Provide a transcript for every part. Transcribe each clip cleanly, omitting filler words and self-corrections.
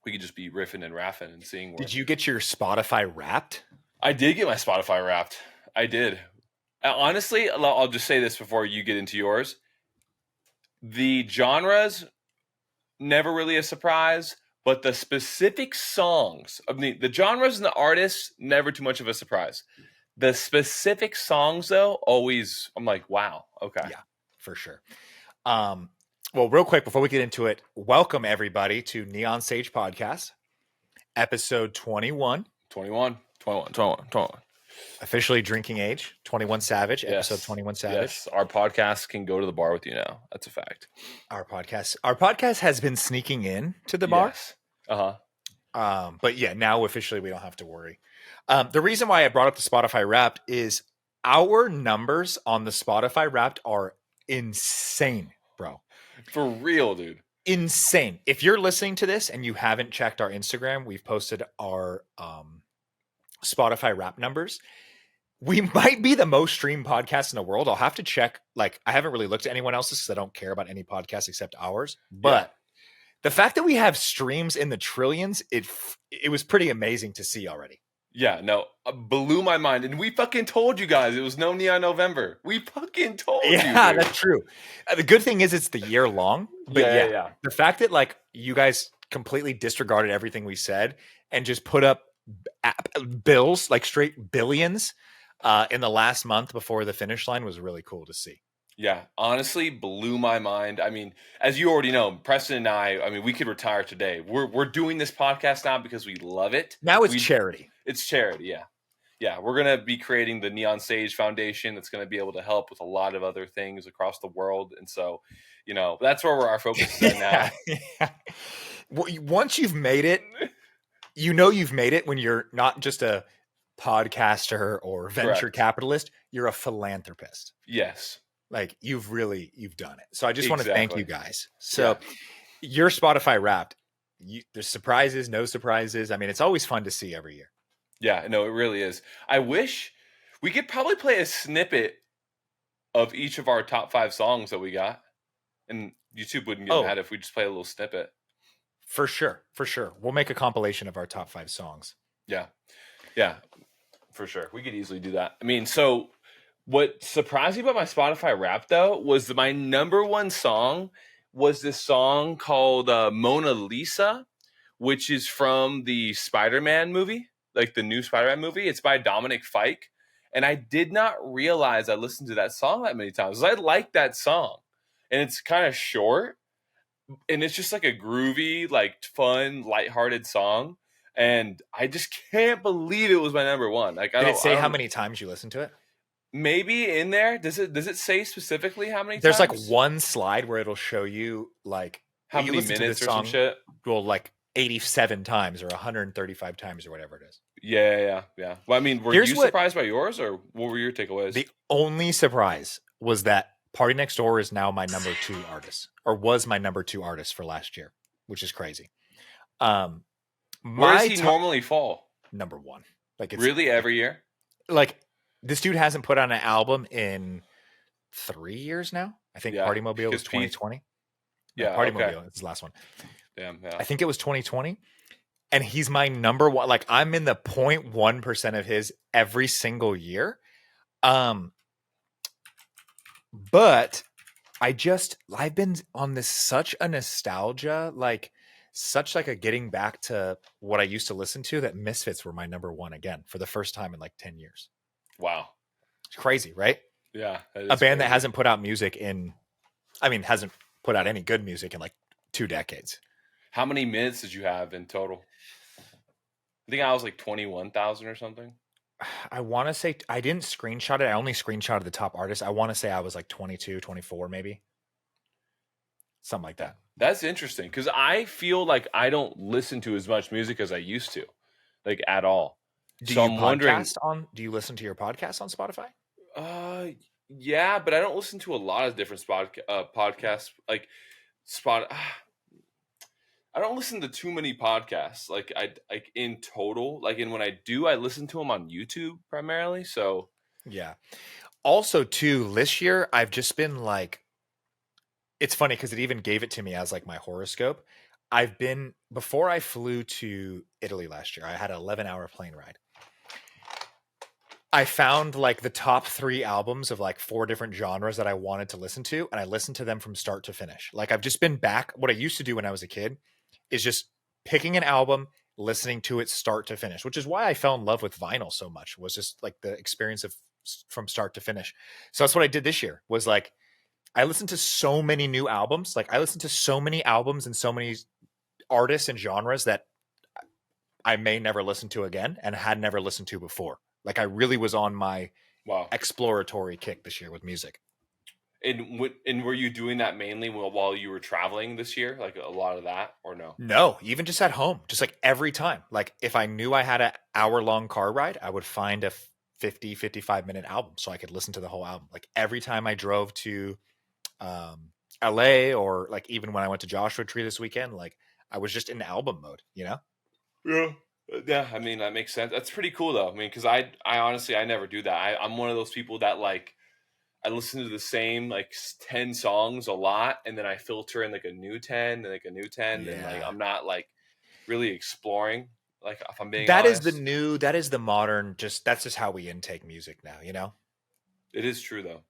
we could just be riffing and raffing and seeing where. Did you get your Spotify Wrapped? I did get my Spotify Wrapped. I did. Honestly, I'll just say this before you get into yours. The genres, never really a surprise, but the specific songs, the genres and the artists, never too much of a surprise. The specific songs, though, always, I'm like, wow, okay. Yeah, for sure. Well, real quick, before we get into it, welcome everybody to Neon Sage Podcast, episode 21. 21. Officially drinking age, 21 Savage, episode 21 Savage. Yes, our podcast can go to the bar with you now. That's a fact. Our podcast has been sneaking in to the bar. Yes. Uh-huh. But yeah, now officially we don't have to worry. The reason why I brought up the Spotify Wrapped is our numbers on the Spotify Wrapped are insane, bro. For real, dude. Insane. If you're listening to this and you haven't checked our Instagram, we've posted our Spotify Wrapped numbers. We might be the most streamed podcast in the world. I'll have to check. Like, I haven't really looked at anyone else's because I don't care about any podcast except ours. But the fact that we have streams in the trillions, it was pretty amazing to see already. Yeah, no, blew my mind. And we fucking told you guys it was no Neon November. We fucking told you. Yeah, that's true. The good thing is it's the year long. But yeah. The fact that like you guys completely disregarded everything we said and just put up bills, like straight billions in the last month before the finish line was really cool to see. Yeah, honestly, blew my mind. I mean, as you already know, Preston and I mean, we could retire today. We're doing this podcast now because we love it. Now it's charity. It's charity, yeah. Yeah, we're going to be creating the Neon Sage Foundation that's going to be able to help with a lot of other things across the world. And so, you know, that's where our focus is at now. Yeah. Once you've made it, you know you've made it when you're not just a podcaster or venture capitalist, you're a philanthropist. Yes. Like you've done it. So I just want to thank you guys. So your Spotify Wrapped, there's surprises, no surprises. I mean, it's always fun to see every year. Yeah, no, it really is. I wish we could probably play a snippet of each of our top 5 songs that we got. And YouTube wouldn't get mad if we just play a little snippet. For sure. We'll make a compilation of our top 5 songs. Yeah, for sure. We could easily do that. I mean, so what surprised me about my Spotify Wrapped, though, was my number one song was this song called Mona Lisa, which is from the Spider-Man movie, like the new Spider-Man movie. It's by Dominic Fike. And I did not realize I listened to that song that many times. I like that song. And it's kind of short. And it's just like a groovy, like fun, lighthearted song. And I just can't believe it was my number one. Like, Did it say how many times you listened to it? Maybe in there. Does it say specifically how many There's times? Like one slide where it'll show you like how many minutes or some shit. Well, like 87 times or 135 times or whatever it is. Yeah. Well, I mean, were you surprised by yours, or what were your takeaways? The only surprise was that Party Next Door is now my number 2 artist, or was my number 2 artist for last year, which is crazy. Where does he normally fall? Number 1. Like it's really every year. Like this dude hasn't put out an album in 3 years now. I think Party Mobile was 2020. Party Mobile is his last one. Damn, yeah. I think it was 2020. And he's my number 1. Like I'm in the 0.1% of his every single year. But I've been on this such a nostalgia, like such like a getting back to what I used to listen to, that Misfits were my number 1 again for the first time in like 10 years. Wow. It's crazy, right? Yeah. A band that hasn't put out music hasn't put out any good music in like 2 decades. How many minutes did you have in total? I think I was like 21,000 or something. I want to say I didn't screenshot it. I only screenshotted the top artist. I want to say I was like 22, 24, maybe. Something like that. That's interesting because I feel like I don't listen to as much music as I used to, like at all. Do you listen to your podcast on Spotify? Yeah, but I don't listen to a lot of different podcasts. Like I don't listen to too many podcasts. Like in total, like, and when I do, I listen to them on YouTube primarily. So yeah. Also, too, this year I've just been like, it's funny because it even gave it to me as like my horoscope. I've been before I flew to Italy last year. I had an 11-hour plane ride. I found like the top 3 albums of like 4 different genres that I wanted to listen to, and I listened to them from start to finish. Like I've just been back. What I used to do when I was a kid is just picking an album, listening to it start to finish, which is why I fell in love with vinyl so much. Was just like the experience of from start to finish. So that's what I did this year. Was like I listened to so many new albums. Like I listened to so many albums and so many artists and genres that I may never listen to again and had never listened to before. Like I really was on my Wow. exploratory kick this year with music. And were you doing that mainly while you were traveling this year? Like a lot of that, or no? No, even just at home, just like every time. Like if I knew I had an hour-long car ride, I would find a 55-minute album so I could listen to the whole album. Like every time I drove to LA, or like even when I went to Joshua Tree this weekend, like I was just in album mode, you know? Yeah. Yeah, I mean that makes sense. That's pretty cool though. I mean, because I honestly I never do that. I'm one of those people that like I listen to the same like 10 songs a lot, and then I filter in like a new 10 and like a new 10, and like Yeah. I'm not like really exploring. Like if I'm being That is the honest, new, that is the modern, just that's just how we intake music now, you know? it is true though.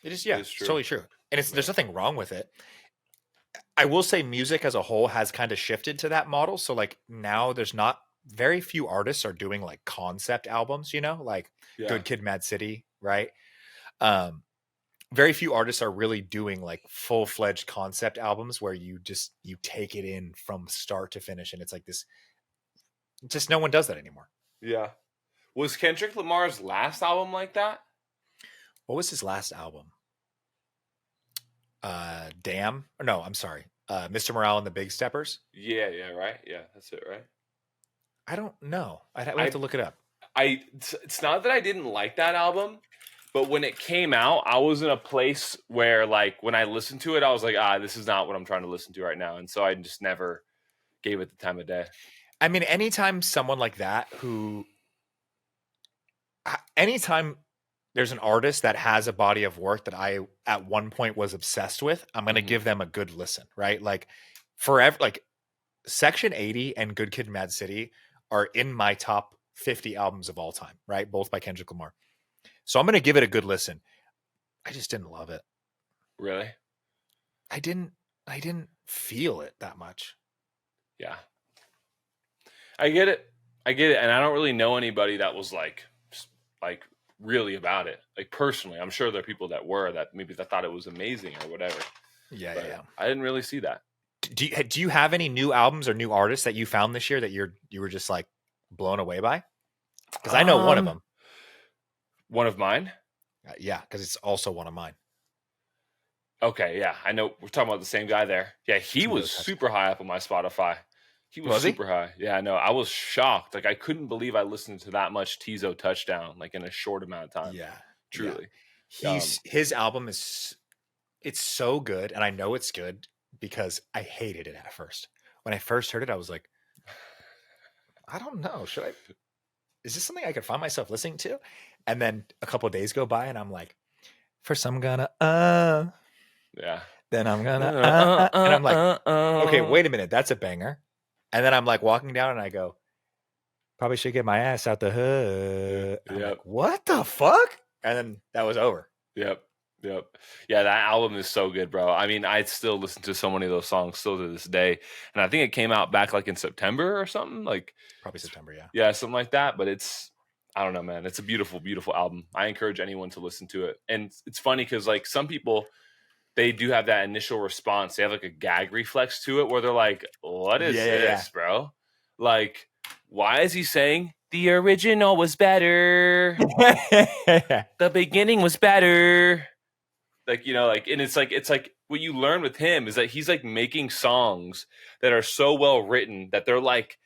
It is, It yeah, is it's true. totally true. And it's there's Yeah. nothing wrong with it. I will say music as a whole has kind of shifted to that model. So like now there's not very few artists are doing like concept albums, you know, like Yeah. Good Kid Mad City, right? Um very few artists are really doing like full-fledged concept albums where you take it in from start to finish, and it's like this, just no one does that anymore. Yeah. Was Kendrick Lamar's last album like that? What was his last album? Damn. Or no, I'm sorry. Mr. Morale and the Big Steppers. Yeah, right. Yeah, that's it, right? I don't know. I'd have to look it up. It's not that I didn't like that album, but when it came out, I was in a place where like when I listened to it, I was like, this is not what I'm trying to listen to right now. And so I just never gave it the time of day. I mean, anytime there's an artist that has a body of work that I at one point was obsessed with, I'm going to give them a good listen, right? Like forever, like Section 80 and Good Kid Mad City are in my top 50 albums of all time, right? Both by Kendrick Lamar. So I'm going to give it a good listen. I just didn't love it. Really? I didn't feel it that much. Yeah. I get it. And I don't really know anybody that was like really about it. Like personally, I'm sure there are people that were that maybe that thought it was amazing or whatever. Yeah, But yeah. I didn't really see that. Do you have any new albums or new artists that you found this year that you were just like blown away by? Because I know one of them. One of mine? Yeah, because it's also one of mine. Okay, yeah. I know we're talking about the same guy there. Yeah, he was super high up on my Spotify. He was super high. Yeah, no, I was shocked. Like I couldn't believe I listened to that much Tizo Touchdown like in a short amount of time. Yeah. Truly. Yeah. His album is it's so good, and I know it's good because I hated it at first. When I first heard it, I was like, I don't know. Is this something I could find myself listening to? And then a couple of days go by and I'm like, first I'm gonna yeah. Then I'm gonna and I'm like, okay, wait a minute, that's a banger. And then I'm like walking down and I go, probably should get my ass out the hood. I'm like, what the fuck? And then that was over. Yep. Yeah, that album is so good, bro. I mean, I still listen to so many of those songs still to this day. And I think it came out back like in September or something. Like probably September, yeah. Yeah, something like that. But I don't know, man. It's a beautiful, beautiful album. I encourage anyone to listen to it. And it's funny because like some people, they do have that initial response. They have like a gag reflex to it where they're like, what is this, bro? Like, why is he saying the original was better? The beginning was better. Like, you know, like, and it's like what you learn with him is that he's like making songs that are so well written that they're like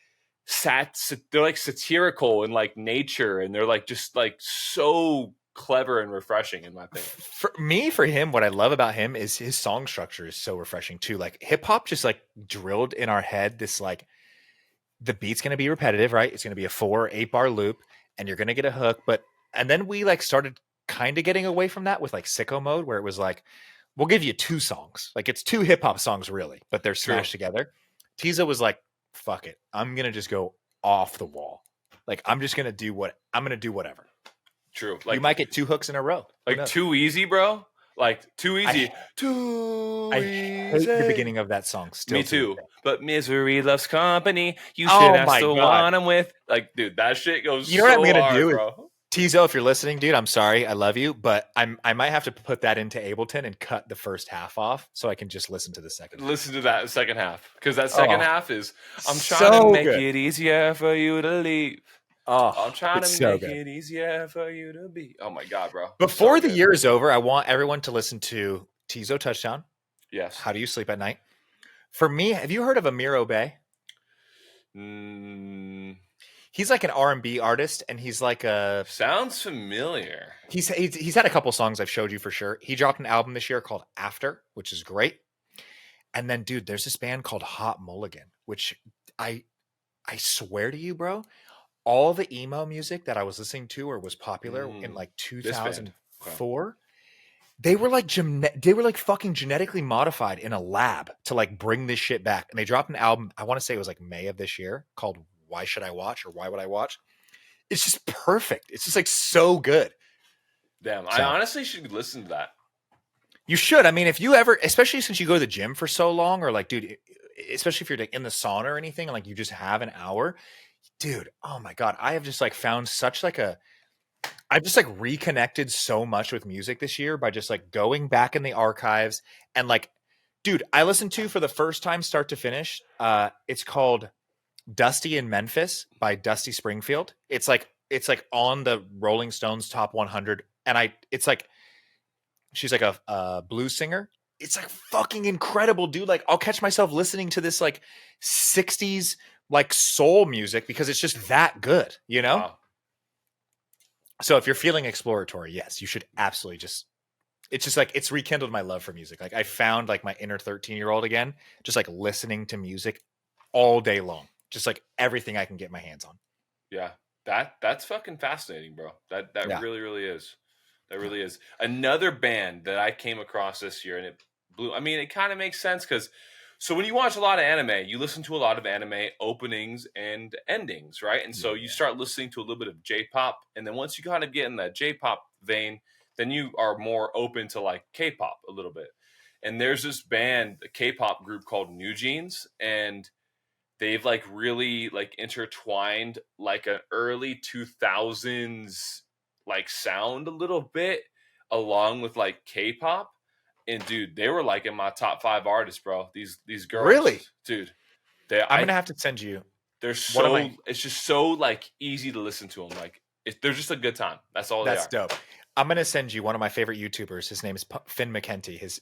they're like satirical and like nature, and they're like just like so clever and refreshing in my opinion. For him, what I love about him is his song structure is so refreshing too. Like hip hop just like drilled in our head this like the beat's going to be repetitive, right? It's going to be a 4 or 8 bar loop and you're going to get a hook, and then we like started kind of getting away from that with like Sicko Mode, where it was like, we'll give you 2 songs. Like it's 2 hip hop songs really, but they're smashed together. Tizo was like, fuck it. I'm going to just go off the wall. Like, I'm just going to do whatever. True. You might get 2 hooks in a row. Who like knows? too easy, bro. Like too easy. I hate the beginning of that song. Still, Me too. But misery loves company. You Oh should ask my the God. one I'm with. Like, dude, that shit goes. You know what so I'm gonna hard, do is- bro. Tizo, if you're listening, dude, I'm sorry. I love you, but I might have to put that into Ableton and cut the first half off so I can just listen to the second half. Listen to that second half, because that second Oh, half is I'm trying so to make good. it easier for you to leave. Oh, I'm trying to it's so make good. it easier for you to be. Oh my God, bro. Before So the good. year is over, I want everyone to listen to Tizo Touchdown. Yes. How Do You Sleep at Night? For me, have you heard of Amir Obey? He's like an R&B artist, and he's like a Sounds familiar. he's had a couple songs I've showed you for sure. He dropped an album this year called After, which is great. And then, dude, there's this band called Hot Mulligan, which I swear to you, bro, all the emo music that I was listening to or was popular in like This band. 2004, they were like fucking genetically modified in a lab to like bring this shit back. And they dropped an album, I want to say it was like May of this year, called Why Should I Watch or Why Would I Watch? It's just perfect. It's just like so good. Damn, I So- honestly should listen to that. You should. I mean, if you ever, especially since you go to the gym for so long, or like, dude, especially if you're like in the sauna or anything, and like you just have an hour, dude. Oh my God, I have just like found such like I've just like reconnected so much with music this year by just like going back in the archives and like, dude, I listened to for the first time, start to finish. It's called Dusty in Memphis by Dusty Springfield. It's like on the Rolling Stones top 100, and it's like. She's like a blues singer. It's like fucking incredible, dude. Like I'll catch myself listening to this like 60s like soul music because it's just that good, you know? Wow. So if you're feeling exploratory, yes, you should absolutely it's just like it's rekindled my love for music. Like I found like my inner 13-year-old again, just like listening to music all day long. Just like everything I can get my hands on. Yeah, that's fucking fascinating, bro. That Yeah. really, really is. That really is. Another band that I came across this year, and it blew. I mean, it kind of makes sense because so when you watch a lot of anime, you listen to a lot of anime openings and endings, right? And so you start listening to a little bit of J-pop, and then once you kind of get in that J-pop vein, then you are more open to like K-pop a little bit. And there's this band, a K-pop group called New Jeans, and they've like really like intertwined like an early 2000s like sound a little bit along with like K-pop. And dude, they were like in my top 5 artists, bro. These girls, Really? dude. I'm gonna have to send you. They're What am so I- it's just so like easy to listen to them. Like they're just a good time. That's all That's they are. dope. I'm gonna send you one of my favorite YouTubers. His name is Finn McKenty. His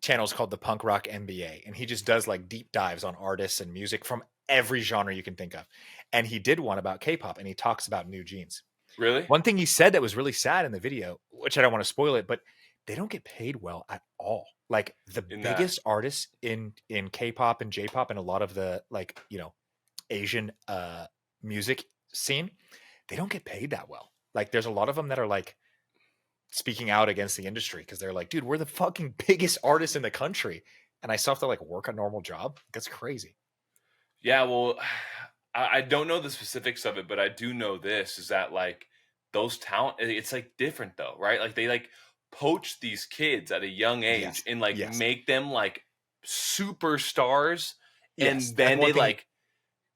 channel is called the Punk Rock MBA, and he just does like deep dives on artists and music from every genre you can think of. And he did one about K-pop, and he talks about New Jeans. Really? One thing he said that was really sad in the video, which I don't want to spoil it, but they don't get paid well at all. Like the In that. biggest artists in K-pop and J-pop and a lot of the like, Asian music scene, they don't get paid that well. Like there's a lot of them that are like speaking out against the industry because they're like, dude, we're the fucking biggest artists in the country. And I still have to like work a normal job. That's crazy. Yeah, well, I don't know the specifics of it, but I do know this is that like those talent, it's like different though, right? Like they like poach these kids at a young age Yes, and like yes. make them like superstars, and Yes, then and one they thing- like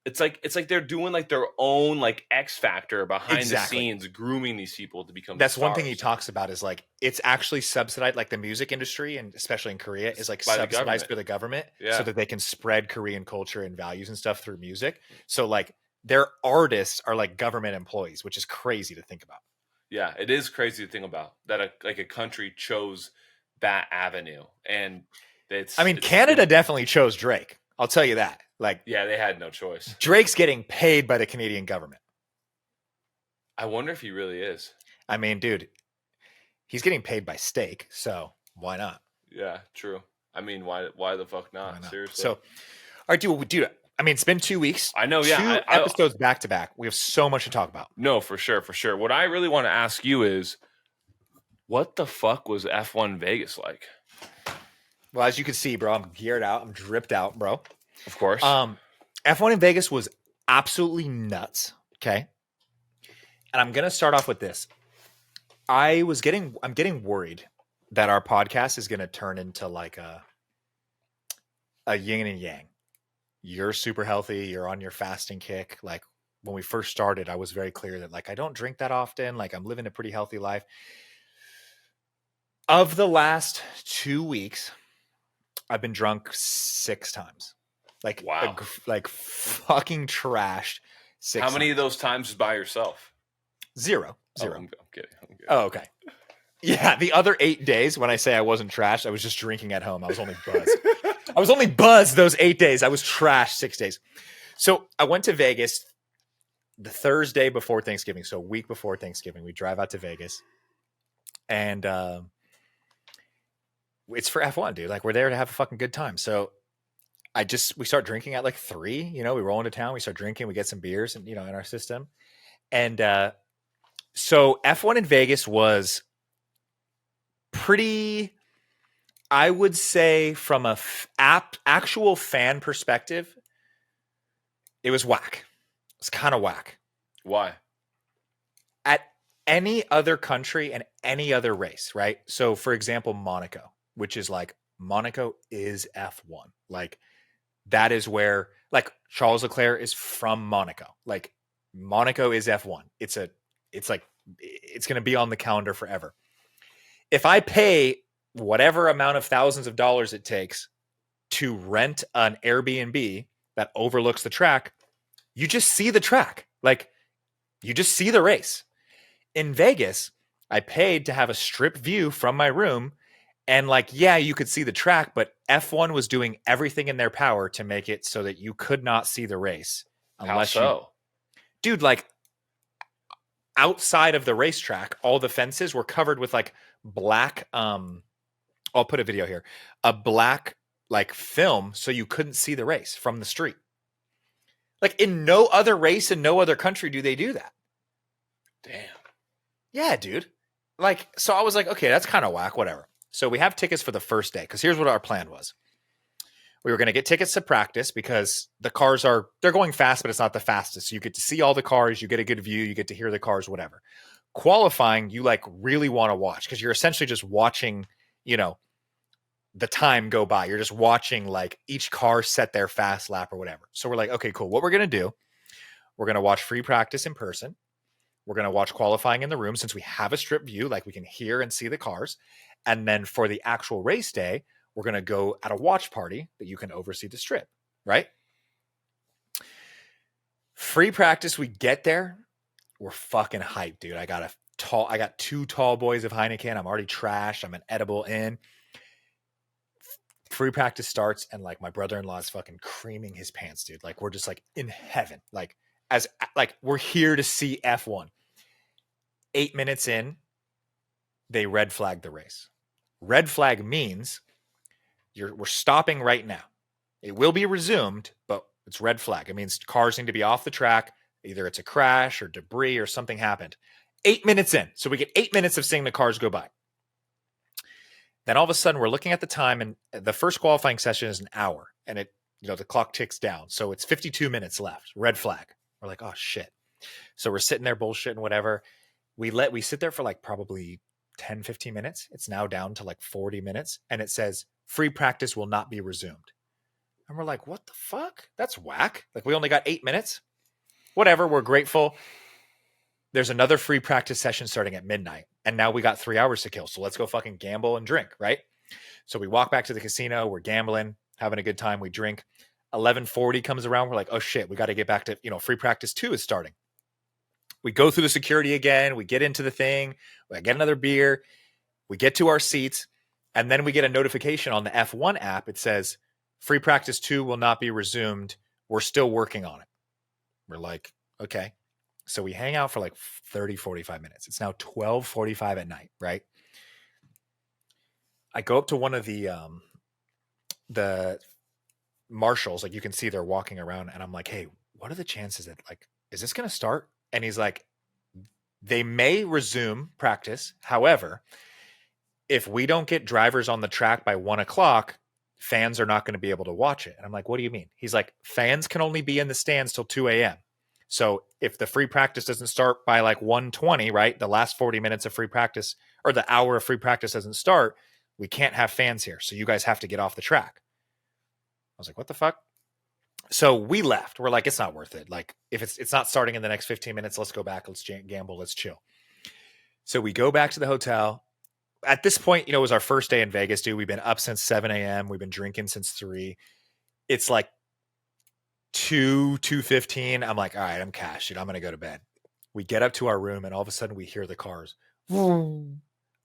it's like they're doing like their own like X Factor behind Exactly. the scenes, grooming these people to become. That's one thing he stars. talks about is like it's actually subsidized, like the music industry and especially in Korea is like By the subsidized government. by the government Yeah. so that they can spread Korean culture and values and stuff through music. So like their artists are like government employees, which is crazy to think about. Yeah, it is crazy to think about that. A country chose that avenue, and it's. I mean, it's- Canada definitely chose Drake. I'll tell you that. Like Yeah, they had no choice. Drake's getting paid by the Canadian government. I wonder if he really is. I mean, dude, he's getting paid by steak, so why not? Yeah, true. I mean, why the fuck Why not? not? Seriously. So, all right, dude. I mean, it's been 2 weeks. I know, yeah, 2 I- episodes back to back. We have so much to talk about. no, for sure, for sure. What I really want to ask you is, what the fuck was F1 Vegas like? Well, as you can see, bro, I'm geared out. I'm dripped out, bro. Of course. F1 in Vegas was absolutely nuts. Okay. And I'm going to start off with this. I'm getting worried that our podcast is going to turn into like a yin and yang. You're super healthy. You're on your fasting kick. Like when we first started, I was very clear that like, I don't drink that often. Like I'm living a pretty healthy life. Of the last 2 weeks, I've been drunk 6 times. Like, wow. Like fucking trashed. 6 How many times. of those times is by yourself? Zero. Oh, I'm kidding. Oh, okay. Yeah, the other 8 days when I say I wasn't trashed, I was just drinking at home. I was only buzzed. I was only buzzed those 8 days. I was trashed 6 days. So I went to Vegas the Thursday before Thanksgiving. So a week before Thanksgiving, we drive out to Vegas. And it's for F1, dude. Like we're there to have a fucking good time. So we start drinking at like 3, we roll into town, we start drinking, we get some beers and, in our system. And so F1 in Vegas was pretty, I would say from a actual fan perspective, it was whack. It's kind of whack. Why? At any other country and any other race, right? So for example, Monaco, which is like, Monaco is F1. Like that is where like Charles Leclerc is from Monaco. Like Monaco is F1. It's going to be on the calendar forever. If I pay whatever amount of thousands of dollars it takes to rent an Airbnb that overlooks the track, you just see the track. Like you just see the race. In Vegas, I paid to have a strip view from my room. And like, yeah, you could see the track, but F1 was doing everything in their power to make it so that you could not see the race. Unless How so? Dude, like outside of the racetrack, all the fences were covered with like black, I'll put a video here, a black like film so you couldn't see the race from the street. Like in no other race in no other country do they do that. Damn. Yeah, dude. Like, so I was like, okay, that's kind of whack, whatever. So we have tickets for the first day because here's what our plan was. We were going to get tickets to practice because the cars they're going fast, but it's not the fastest. So you get to see all the cars, you get a good view, you get to hear the cars, whatever. Qualifying, you like really want to watch because you're essentially just watching, the time go by. You're just watching like each car set their fast lap or whatever. So we're like, okay, cool. What we're going to do, we're going to watch free practice in person. We're going to watch qualifying in the room since we have a strip view, like we can hear and see the cars. And then for the actual race day, we're going to go at a watch party that you can oversee the strip, right? Free practice, we get there. We're fucking hyped, dude. I got 2 tall boys of Heineken. I'm already trashed. I'm an edible in. Free practice starts and like my brother-in-law is fucking creaming his pants, dude. Like we're just like in heaven. Like we're here to see F1. 8 minutes in, they red flag the race. Red flag means we're stopping right now. It will be resumed, but it's red flag. It means cars need to be off the track. Either it's a crash or debris or something happened. 8 minutes in. So we get 8 minutes of seeing the cars go by. Then all of a sudden we're looking at the time and the first qualifying session is an hour and the clock ticks down. So it's 52 minutes left. Red flag. We're like, oh shit. So we're sitting there bullshitting, whatever. We sit there for like probably 10, 15 minutes. It's now down to like 40 minutes. And it says free practice will not be resumed. And we're like, what the fuck? That's whack. Like we only got 8 minutes. Whatever. We're grateful. There's another free practice session starting at midnight. And now we got 3 hours to kill. So let's go fucking gamble and drink, right? So we walk back to the casino. We're gambling, having a good time. We drink. 11:40 comes around. We're like, oh shit, we got to get back to, free practice 2 is starting. We go through the security again. We get into the thing. We get another beer. We get to our seats. And then we get a notification on the F1 app. It says, free practice 2 will not be resumed. We're still working on it. We're like, okay. So we hang out for like 30, 45 minutes. It's now 12:45 at night, right? I go up to one of the marshals, like you can see they're walking around, and I'm like, hey, what are the chances that like, is this going to start? And he's like, they may resume practice. However, if we don't get drivers on the track by 1 o'clock, fans are not going to be able to watch it. And I'm like, what do you mean? He's like, fans can only be in the stands till 2 a.m. So if the free practice doesn't start by like 1:20, right? The last 40 minutes of free practice or the hour of free practice doesn't start, we can't have fans here. So you guys have to get off the track. I was like, what the fuck? So we left. We're like, it's not worth it. Like if it's not starting in the next 15 minutes, let's go back. Let's gamble. Let's chill. So we go back to the hotel. At this point, it was our first day in Vegas, dude. We've been up since 7 a.m. We've been drinking since 3. It's like 2:15. I'm like, all right, I'm cashed, dude. I'm going to go to bed. We get up to our room and all of a sudden we hear the cars. We're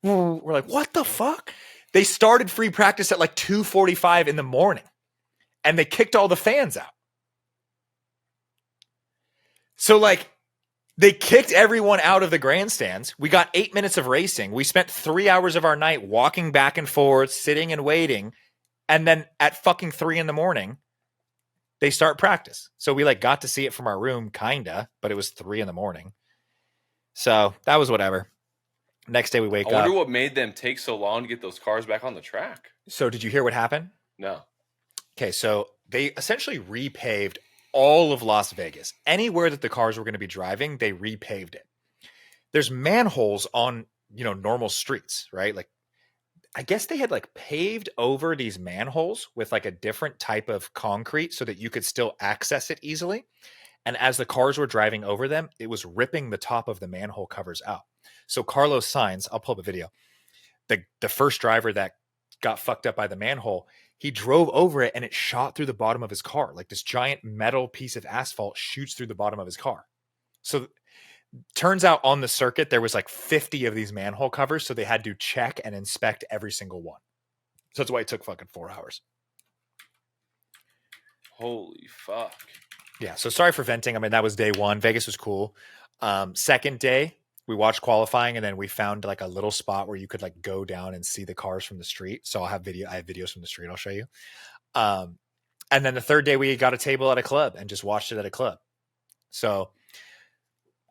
like, what the fuck? They started free practice at like 2:45 in the morning and they kicked all the fans out. So like they kicked everyone out of the grandstands. We got 8 minutes of racing. We spent 3 hours of our night walking back and forth, sitting and waiting. And then at fucking 3 a.m, they start practice. So we like got to see it from our room, kinda, but it was 3 a.m. So that was whatever. Next day we wake up. I wonder what made them take so long to get those cars back on the track. So did you hear what happened? No. Okay, so they essentially repaved all of Las Vegas. Anywhere that the cars were going to be driving, they repaved it. There's manholes on, normal streets, right? Like, I guess they had like paved over these manholes with like a different type of concrete so that you could still access it easily. And as the cars were driving over them, it was ripping the top of the manhole covers out. So Carlos Sainz, I'll pull up a video. The first driver that got fucked up by the manhole, he drove over it and it shot through the bottom of his car. Like this giant metal piece of asphalt shoots through the bottom of his car. So turns out on the circuit, there was like 50 of these manhole covers. So they had to check and inspect every single one. So that's why it took fucking 4 hours. Holy fuck. Yeah. So sorry for venting. I mean, that was day 1. Vegas was cool. Second day, we watched qualifying and then we found like a little spot where you could like go down and see the cars from the street. So I have videos from the street. I'll show you. And then the third day we got a table at a club and just watched it at a club. So,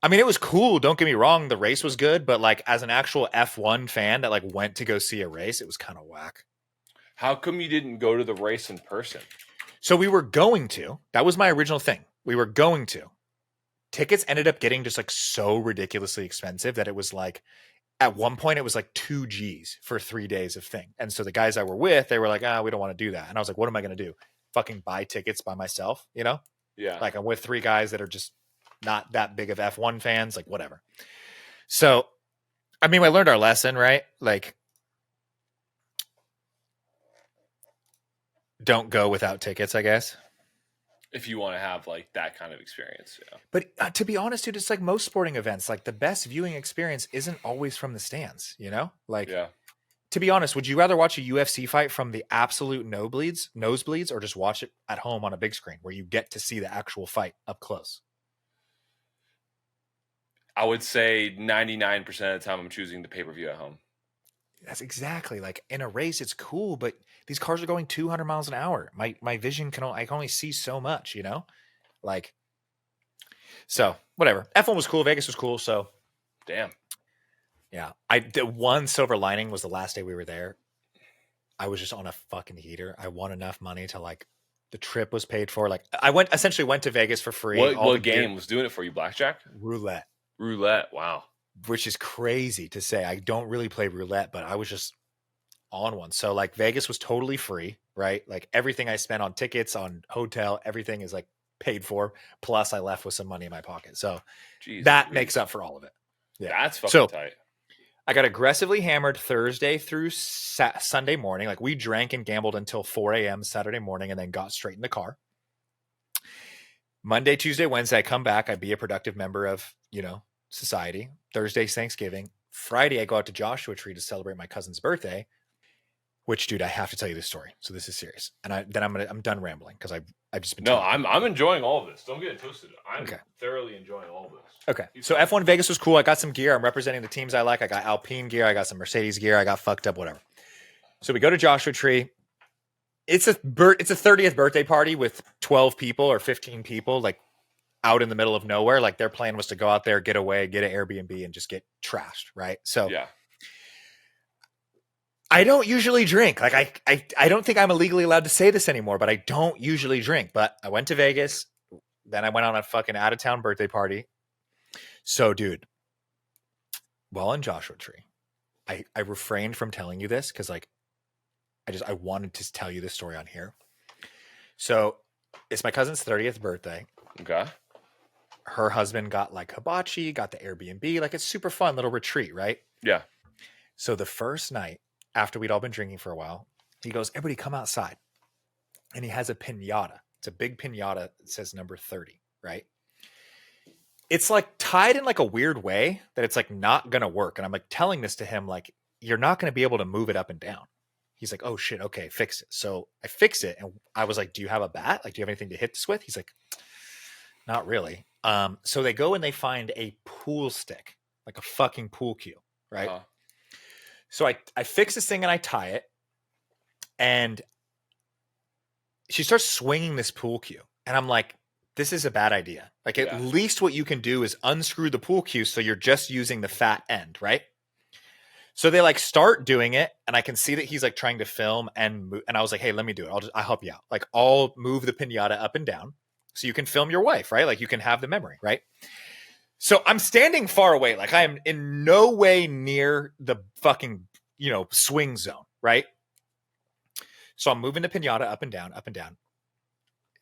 I mean, it was cool. Don't get me wrong. The race was good, but like as an actual F1 fan that like went to go see a race, it was kind of whack. How come you didn't go to the race in person? So we were going to, that was my original thing. We were going to. Tickets ended up getting just like so ridiculously expensive that it was like, at one point it was like 2 G's for 3 days of thing. And so the guys I were with, they were like, we don't want to do that. And I was like, what am I going to do? Fucking buy tickets by myself, Yeah. Like I'm with 3 guys that are just not that big of F1 fans, like whatever. So, I mean, I learned our lesson, right? Like, don't go without tickets, I guess. If you want to have like that kind of experience. Yeah. But to be honest, dude, it's like most sporting events, like the best viewing experience isn't always from the stands, Like, yeah. To be honest, would you rather watch a UFC fight from the absolute nosebleeds, or just watch it at home on a big screen where you get to see the actual fight up close? I would say 99% of the time I'm choosing the pay-per-view at home. That's exactly like in a race. It's cool, but these cars are going 200 miles an hour. My vision I can only see so much, like, so whatever. F1 was cool. Vegas was cool. So damn. Yeah. The one silver lining was the last day we were there. I was just on a fucking heater. I won enough money to like, the trip was paid for. Like I essentially went to Vegas for free. What game was doing it for you? Blackjack? Roulette. Wow. Which is crazy to say. I don't really play roulette, but I was just on one. So like Vegas was totally free, right? Like everything I spent on tickets, on hotel, everything is like paid for. Plus I left with some money in my pocket. So that makes up for all of it. Yeah. That's fucking tight. I got aggressively hammered Thursday through Sunday morning. Like we drank and gambled until 4 a.m. Saturday morning and then got straight in the car. Monday, Tuesday, Wednesday, I come back. I be a productive member of, society. Thursday's Thanksgiving. Friday, I go out to Joshua Tree to celebrate my cousin's birthday, which, dude, I have to tell you this story. So this is serious. And I'm done rambling because I've just been. No, I'm enjoying all of this. Don't get it twisted. I'm thoroughly enjoying all of this. Okay. So F1 Vegas was cool. I got some gear. I'm representing the teams I like. I got Alpine gear. I got some Mercedes gear. I got fucked up, whatever. So we go to Joshua Tree. It's a 30th birthday party with 12 people or 15 people, like out in the middle of nowhere. Like their plan was to go out there, get away, get an Airbnb and just get trashed. Right. So yeah, I don't usually drink. Like I don't think I'm illegally allowed to say this anymore, but I don't usually drink. But I went to Vegas, then I went on a fucking out of town birthday party. So, dude, well, in Joshua Tree, I refrained from telling you this because like I wanted to tell you this story on here. So it's my cousin's 30th birthday. Okay. Her husband got like hibachi, got the Airbnb, like it's super fun little retreat, right? Yeah. So the first night after we'd all been drinking for a while, he goes, everybody come outside. And he has a pinata. It's a big pinata that says number 30, right? It's like tied in like a weird way that it's like not going to work. And I'm like telling this to him, like, you're not going to be able to move it up and down. He's like, oh shit, okay, fix it. So I fix it. And I was like, do you have a bat? Like, do you have anything to hit this with? He's like, not really. So they go and they find a pool stick, like a fucking pool cue, right? Uh-huh. So I fix this thing and I tie it. And she starts swinging this pool cue. And I'm like, this is a bad idea. Like, at least what you can do is unscrew the pool cue so you're just using the fat end, right? So they like start doing it, and I can see that he's like trying to film and I was like, hey, let me do it. I'll help you out. Like, I'll move the pinata up and down so you can film your wife, right? Like, you can have the memory, right? So I'm standing far away. Like, I am in no way near the fucking, swing zone, right? So I'm moving the pinata up and down, up and down.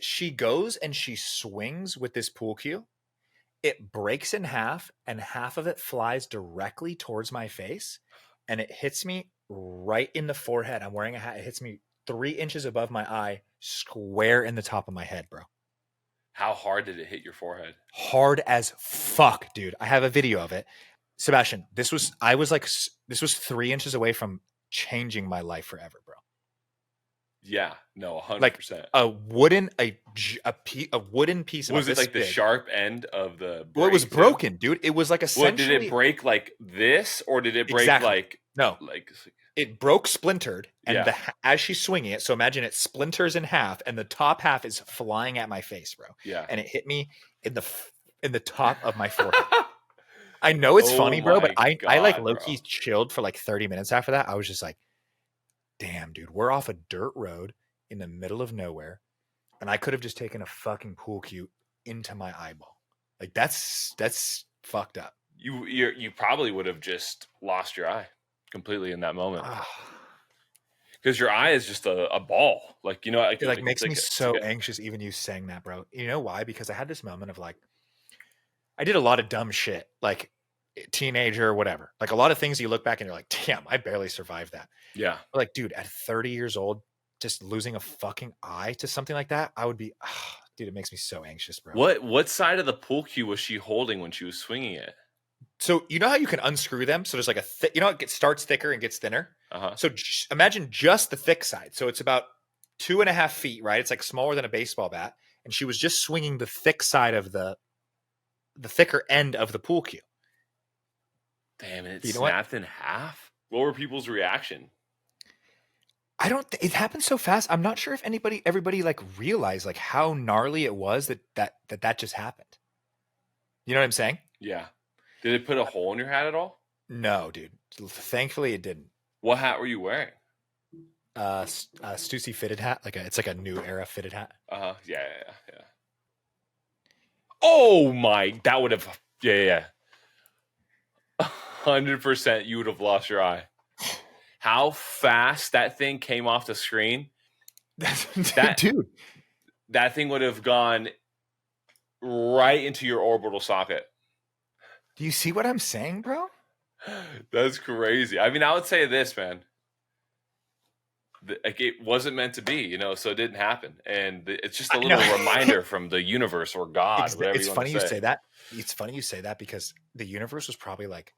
She goes and she swings with this pool cue. It breaks in half, and half of it flies directly towards my face, and it hits me right in the forehead. I'm wearing a hat. It hits me 3 inches above my eye, square in the top of my head, bro. How hard did it hit your forehead? Hard as fuck, dude. I have a video of it. Sebastian, this was 3 inches away from changing my life forever, bro. Yeah, no, 100%. Like a wooden piece of was it like big. the sharp end of the well, it was broken, dude. It was like essentially. Did it break like this, or did it break exactly. like no? Like it broke, splintered, and as she's swinging it, so imagine it splinters in half, and the top half is flying at my face, bro. Yeah, and it hit me in the top of my forehead. I know it's funny, bro, but I like low-key chilled for like 30 minutes after that. I was just like, damn, dude, we're off a dirt road in the middle of nowhere, and I could have just taken a fucking pool cue into my eyeball. Like, that's fucked up. You probably would have just lost your eye completely in that moment, because your eye is just a ball. Like, it makes me so anxious even you saying that, bro. You know why? Because I had this moment of like, I did a lot of dumb shit, like teenager or whatever, like a lot of things you look back and you're like, damn, I barely survived that. Yeah. But like, dude, at 30 years old, just losing a fucking eye to something like that, I would be, dude, it makes me so anxious, bro. What side of the pool cue was she holding when she was swinging it? So you know how you can unscrew them? So there's like it starts thicker and gets thinner. Uh-huh. So imagine just the thick side. So it's about 2.5 feet, right? It's like smaller than a baseball bat. And she was just swinging the thick side of the thicker end of the pool cue. Damn, it snapped in half. What were people's reaction? I don't. It happened so fast. I'm not sure if everybody like realized like how gnarly it was that just happened. You know what I'm saying? Yeah. Did it put a hole in your hat at all? No, dude. Thankfully, it didn't. What hat were you wearing? Stussy fitted hat. It's like a new era fitted hat. Yeah. Oh my! That would have. Yeah. 100%, you would have lost your eye. How fast that thing came off the screen! Dude, that thing would have gone right into your orbital socket. Do you see what I'm saying, bro? That's crazy. I mean, I would say this, man. Like, it wasn't meant to be, so it didn't happen. And it's just a little reminder from the universe or God. It's funny you say that. It's funny you say that because the universe was probably like,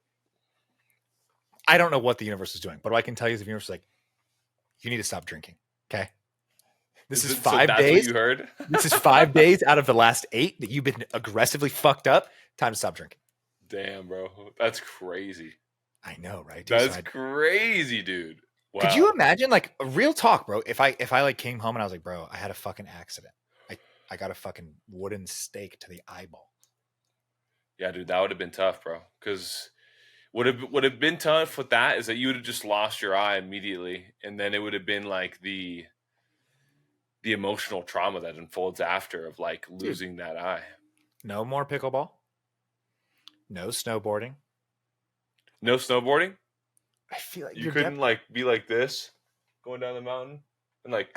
I don't know what the universe is doing, but what I can tell you is the universe is like, you need to stop drinking. Okay. This is 5 days. What you heard? This is 5 days out of the last 8 that you've been aggressively fucked up. Time to stop drinking. Damn, bro. That's crazy. I know, right? Dude? That's crazy, dude. Wow. Could you imagine, like, a real talk, bro? If I like came home and I was like, bro, I had a fucking accident. I got a fucking wooden stake to the eyeball. Yeah, dude, that would have been tough, bro. Because Would have been tough with that is that you would have just lost your eye immediately, and then it would have been like the emotional trauma that unfolds after of like losing that eye. No more pickleball. No snowboarding. No snowboarding. I feel like You couldn't like be like this going down the mountain and like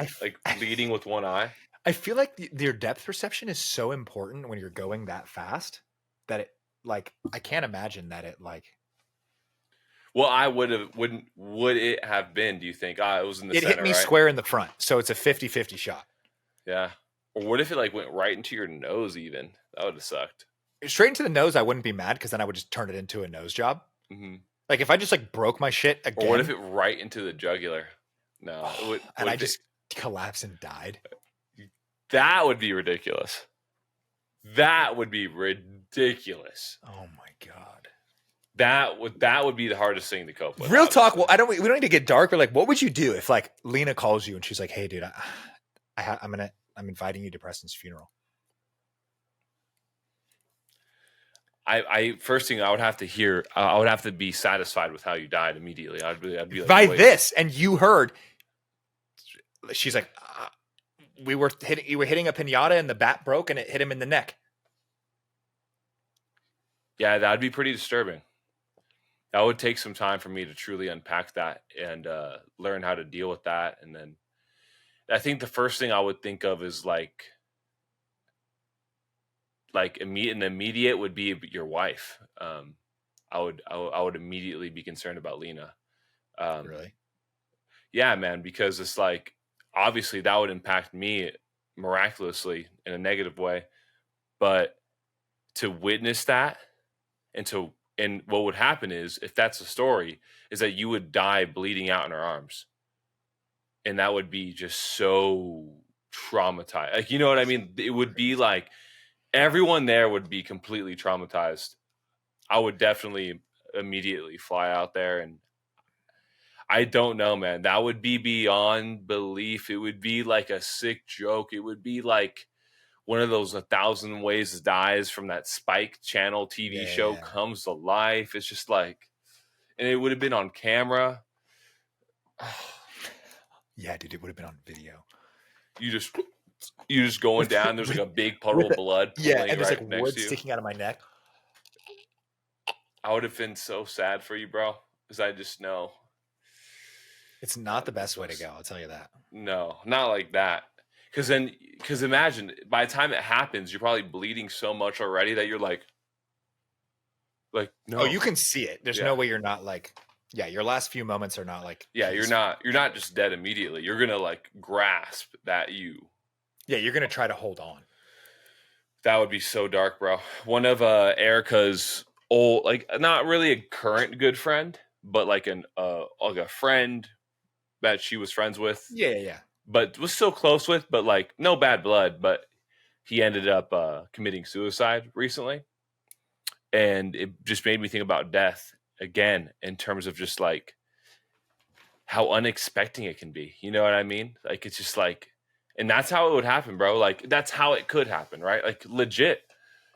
leading with one eye. I feel like your depth perception is so important when you're going that fast that it like I can't imagine that it like. Well, I would it have been? Do you think? It was in the it center, hit me right? square in the front, so it's a 50-50 shot. Yeah. Or what if it like went right into your nose? Even that would have sucked. Straight into the nose, I wouldn't be mad because then I would just turn it into a nose job. Mm-hmm. Like if I just like broke my shit again. Or what if it right into the jugular? No, and I just collapsed and died. That would be ridiculous. That would be ridiculous. Oh my god. That would be the hardest thing to cope with. Real talk. Well, we don't need to get dark. But like, what would you do if like Lena calls you and she's like, "Hey, dude, I'm inviting you to Preston's funeral." I first thing I would have to hear, I would have to be satisfied with how you died immediately. I'd be like, by wait. this, and you heard. She's like, you were hitting a pinata and the bat broke and it hit him in the neck. Yeah, that'd be pretty disturbing. That would take some time for me to truly unpack that and learn how to deal with that. And then I think the first thing I would think of is like immediate would be your wife. I would immediately be concerned about Lena. Really? Yeah, man, because it's like, obviously that would impact me miraculously in a negative way, but to witness that and what would happen is, if that's the story, is that you would die bleeding out in her arms. And that would be just so traumatized. Like, you know what I mean? It would be like everyone there would be completely traumatized. I would definitely immediately fly out there, and I don't know, man. That would be beyond belief. It would be like a sick joke. It would be like one of those 1,000 Ways to Dies from that Spike Channel TV show comes to life. It's just like, and it would have been on camera. Yeah, dude, it would have been on video. You just going down. There's like a big puddle of blood. Yeah, and there's like wood sticking out of my neck. I would have been so sad for you, bro, because I just know it's not the best way to go. I'll tell you that. No, not like that. Because imagine by the time it happens, you're probably bleeding so much already that you're like no. Oh, you can see it. There's no way you're not like, yeah. Your last few moments are not like. Yeah, you're not just dead immediately. You're gonna like grasp that you. Yeah, you're gonna try to hold on. That would be so dark, bro. One of Erica's old, like, not really a current good friend, but like a friend that she was friends with. Yeah. But was still close with, but like no bad blood. But he ended up committing suicide recently, and it just made me think about death again in terms of just like how unexpected it can be. You know what I mean? Like, it's just like, and that's how it would happen, bro. Like, that's how it could happen, right? Like, legit.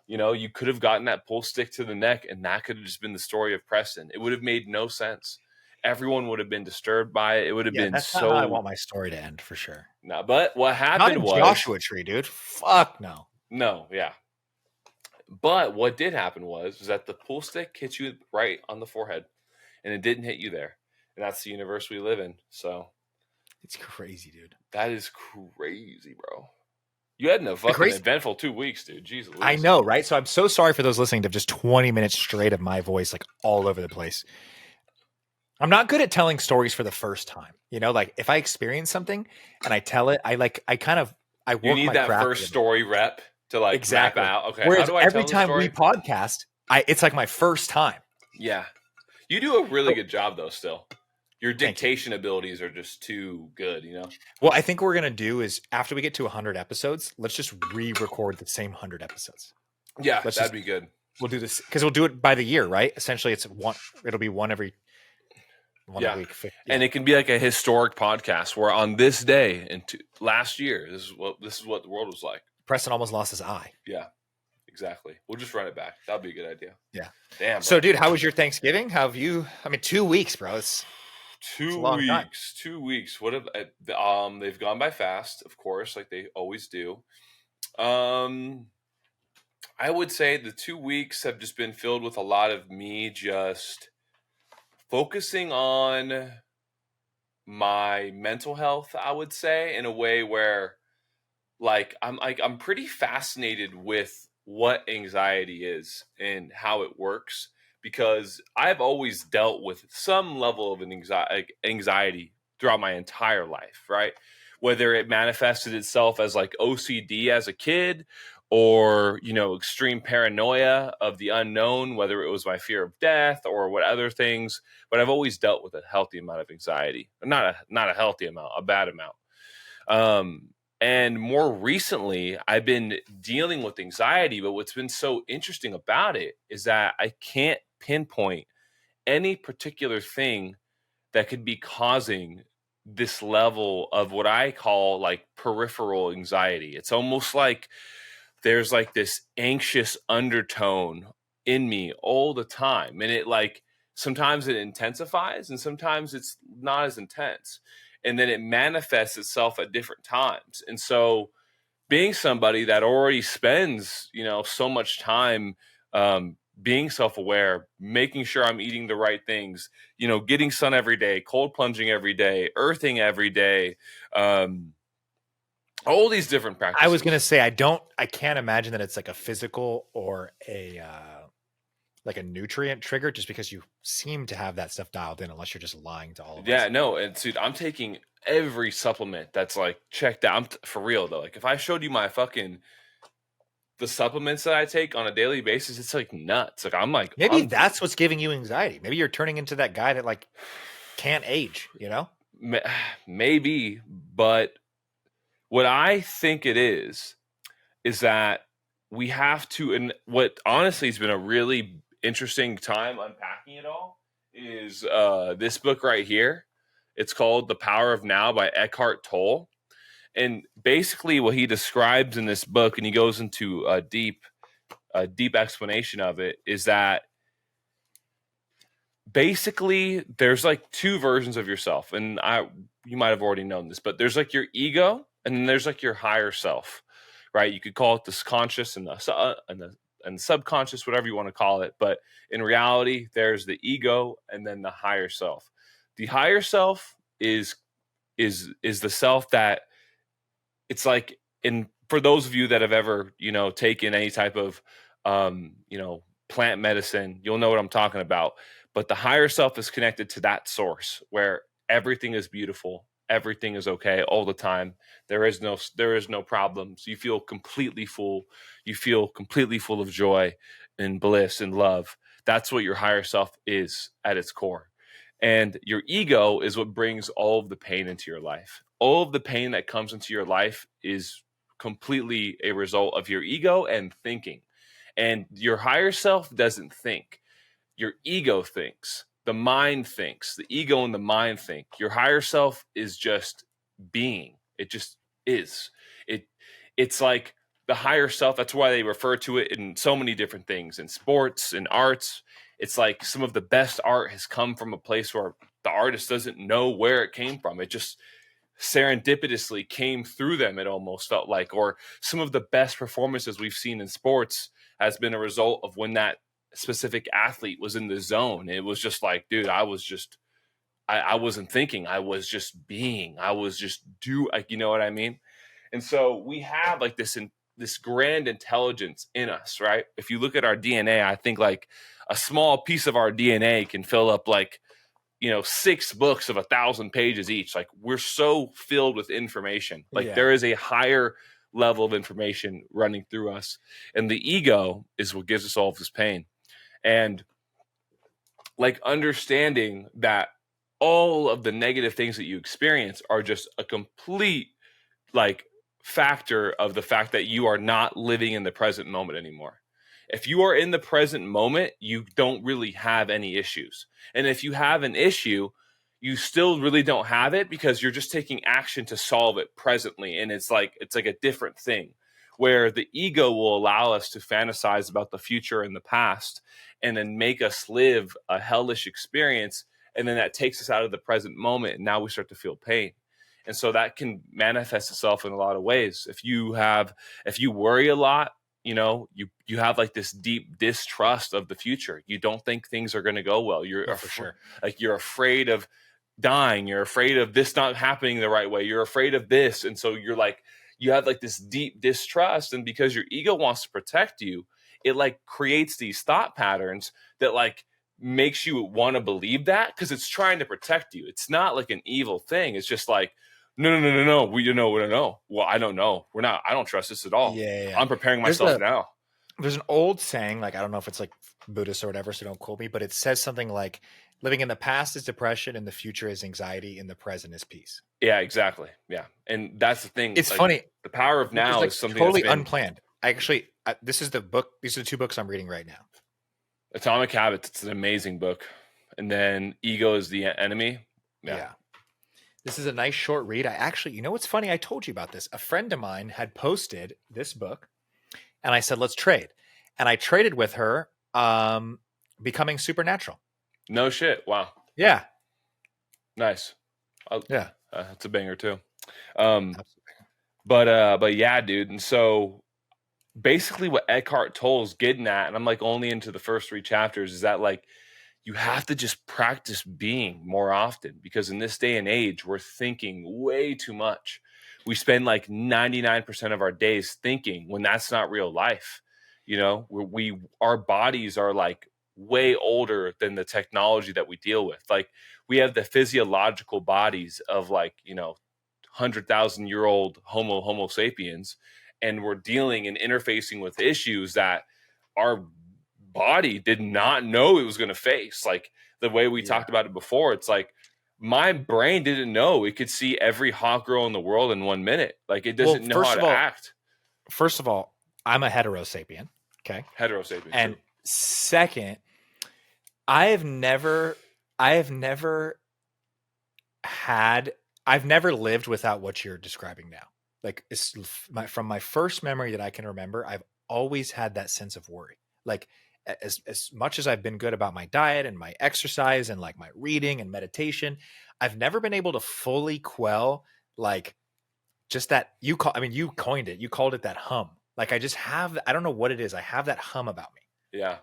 You know, you could have gotten that pull stick to the neck, and that could have just been the story of Preston. It would have made no sense. Everyone would have been disturbed by it. It would have been that's so. Not how I want my story to end, for sure. No, but what happened was Joshua Tree, dude. Fuck no. No, yeah. But what did happen was that the pull stick hit you right on the forehead, and it didn't hit you there. And that's the universe we live in. So it's crazy, dude. That is crazy, bro. You had a fucking eventful 2 weeks, dude. Jeez Louise. I know, right? So I'm so sorry for those listening to just 20 minutes straight of my voice, like all over the place. I'm not good at telling stories for the first time. You know, like if I experience something and I tell it, I work you need my that craft first story rep to like exactly. map out. Okay. Whereas every time we podcast, it's like my first time. Yeah. You do a really good job though still. Your dictation abilities are just too good, you know? Well, I think what we're going to do is after we get to 100 episodes, let's just re-record the same 100 episodes. Yeah, that'd be good. We'll do this because we'll do it by the year, right? Essentially, it'll be one every a week. Yeah. And it can be like a historic podcast where on this day last year, this is what the world was like. Preston almost lost his eye. Yeah, exactly. We'll just run it back. That'll be a good idea. Yeah. Damn, So, bro. dude, how was your Thanksgiving? How have you? I mean, 2 weeks, bro. It's a 2 long time. weeks. 2 weeks. What have they've gone by fast, of course, like they always do. Um, I would say the 2 weeks have just been filled with a lot of me just focusing on my mental health, I would say, in a way where I'm pretty fascinated with what anxiety is and how it works because I've always dealt with some level of anxiety throughout my entire life, right? Whether it manifested itself as like OCD as a kid or, extreme paranoia of the unknown, whether it was my fear of death or what other things, but I've always dealt with a healthy amount of anxiety. Not a healthy amount, a bad amount. Um, and more recently, I've been dealing with anxiety, but what's been so interesting about it is that I can't pinpoint any particular thing that could be causing this level of what I call like peripheral anxiety. It's almost like there's like this anxious undertone in me all the time. And it like sometimes it intensifies and sometimes it's not as intense. And then it manifests itself at different times. And so being somebody that already spends, so much time being self-aware, making sure I'm eating the right things, getting sun every day, cold plunging every day, earthing every day, all these different I was gonna practices. say I can't imagine that it's like a physical or a like a nutrient trigger, just because you seem to have that stuff dialed in, unless you're just lying to all of Yeah, us. no, and dude, I'm taking every supplement that's like checked out. For real though. Like if I showed you the supplements that I take on a daily basis, it's like nuts. Like I'm like Maybe I'm that's what's giving you anxiety. Maybe you're turning into that guy that like can't age, you know? maybe, but what I think it is that we have to, and what honestly has been a really interesting time unpacking it all is this book right here. It's called The Power of Now by Eckhart Tolle. And basically what he describes in this book, and he goes into a deep explanation of it, is that basically there's like two versions of yourself. And you might have already known this, but there's like your ego and then there's like your higher self, right? You could call it the conscious and the subconscious, whatever you want to call it. But in reality, there's the ego and then the higher self. The higher self is the self that it's like in for those of you that have ever taken any type of plant medicine, you'll know what I'm talking about. But the higher self is connected to that source where everything is beautiful, everything is okay all the time. There is no problems. You feel completely full. You feel completely full of joy and bliss and love. That's what your higher self is at its core. And your ego is what brings all of the pain into your life. All of the pain that comes into your life is completely a result of your ego and thinking. And your higher self doesn't think. Your ego thinks. The mind thinks. The ego and the mind think. Your higher self is just being. It just is. It's like the higher self. That's why they refer to it in so many different things in sports and arts. It's like some of the best art has come from a place where the artist doesn't know where it came from. It just serendipitously came through them, it almost felt like. Or some of the best performances we've seen in sports has been a result of when that specific athlete was in the zone. It was just like, dude, I wasn't thinking, I was just being, I was just like, you know what I mean? And so we have like this grand intelligence in us, right? If you look at our DNA, I think like a small piece of our DNA can fill up like 6 books of 1,000 pages each. Like we're so filled with information. Like Yeah. there is a higher level of information running through us, and the ego is what gives us all of this pain. And like understanding that all of the negative things that you experience are just a complete like factor of the fact that you are not living in the present moment anymore. If you are in the present moment, you don't really have any issues. And if you have an issue, you still really don't have it because you're just taking action to solve it presently. And it's like a different thing. where the ego will allow us to fantasize about the future and the past and then make us live a hellish experience. And then that takes us out of the present moment. And now we start to feel pain. And so that can manifest itself in a lot of ways. If you worry a lot, you have like this deep distrust of the future. You don't think things are going to go well. For sure. Like you're afraid of dying. You're afraid of this not happening the right way. You're afraid of this. And so you have like this deep distrust. And because your ego wants to protect you, it like creates these thought patterns that like makes you want to believe that because it's trying to protect you. It's not like an evil thing. It's just like, no. We don't know. Well, I don't know. I don't trust this at all. Yeah. I'm preparing myself now. There's an old saying, like, I don't know if it's like Buddhist or whatever, so don't quote me, but it says something like living in the past is depression and the future is anxiety and the present is peace. Yeah, exactly. Yeah. And that's the thing. It's like, funny. The power of now is something totally unplanned. This is the book. These are the two books I'm reading right now. Atomic Habits. It's an amazing book. And then Ego is the Enemy. Yeah. This is a nice short read. What's funny? I told you about this. A friend of mine had posted this book and I said, let's trade. And I traded with her, Becoming Supernatural. No shit. Wow. Yeah. Nice. Yeah. That's a banger too. But yeah, dude. And so basically what Eckhart Tolle is getting at, and I'm like only into the first 3 chapters, is that like, you have to just practice being more often because in this day and age, we're thinking way too much. We spend like 99% of our days thinking when that's not real life. Our bodies are like way older than the technology that we deal with. Like we have the physiological bodies of like, 100,000-year-old Homo sapiens, and we're dealing and interfacing with issues that our body did not know it was going to face. Like the way we talked about it before, it's like my brain didn't know it could see every hot girl in the world in 1 minute. Like it doesn't know how to act. First of all, I'm a heterosapien. Okay. Heterosapien. And second, I've never lived without what you're describing now. Like from my first memory that I can remember, I've always had that sense of worry. Like as much as I've been good about my diet and my exercise and like my reading and meditation, I've never been able to fully quell like just that you coined it. You called it that hum. Like I just have, I don't know what it is. I have that hum about me. Yeah.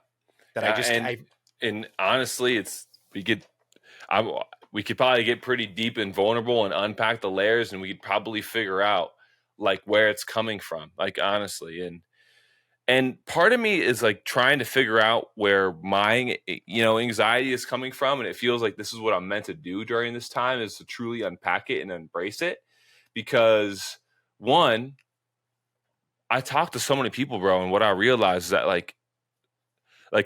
That and honestly, we could probably get pretty deep and vulnerable and unpack the layers, and we could probably figure out like where it's coming from. Like honestly, and part of me is like trying to figure out where my, anxiety is coming from. And it feels like this is what I'm meant to do during this time, is to truly unpack it and embrace it. Because one, I talk to so many people, bro. And what I realize is that like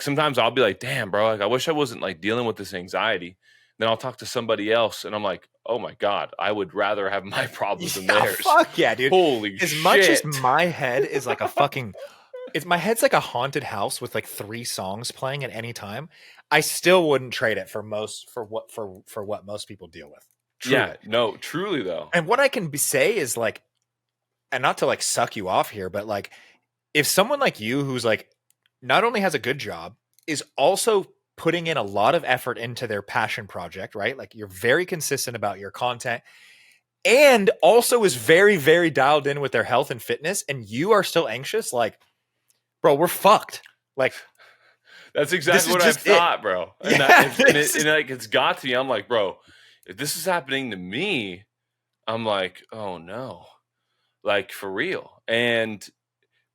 sometimes I'll be like, damn, bro, like I wish I wasn't like dealing with this anxiety. Then I'll talk to somebody else and I'm like, oh my God, I would rather have my problems than theirs. Fuck yeah, dude. Holy shit. As much as my head is like a fucking... my head's like a haunted house with like 3 songs playing at any time, I still wouldn't trade it for what most people deal with. Truly. Yeah, no, truly though. And what I can say is like, and not to like suck you off here, but like if someone like you who's like not only has a good job, is also putting in a lot of effort into their passion project, right? Like you're very consistent about your content and also is very, very dialed in with their health and fitness, and you are still anxious, like, bro, we're fucked. Like, that's exactly what I thought, bro. And, it's got to me. I'm like, bro, if this is happening to me, I'm like, oh no, like for real.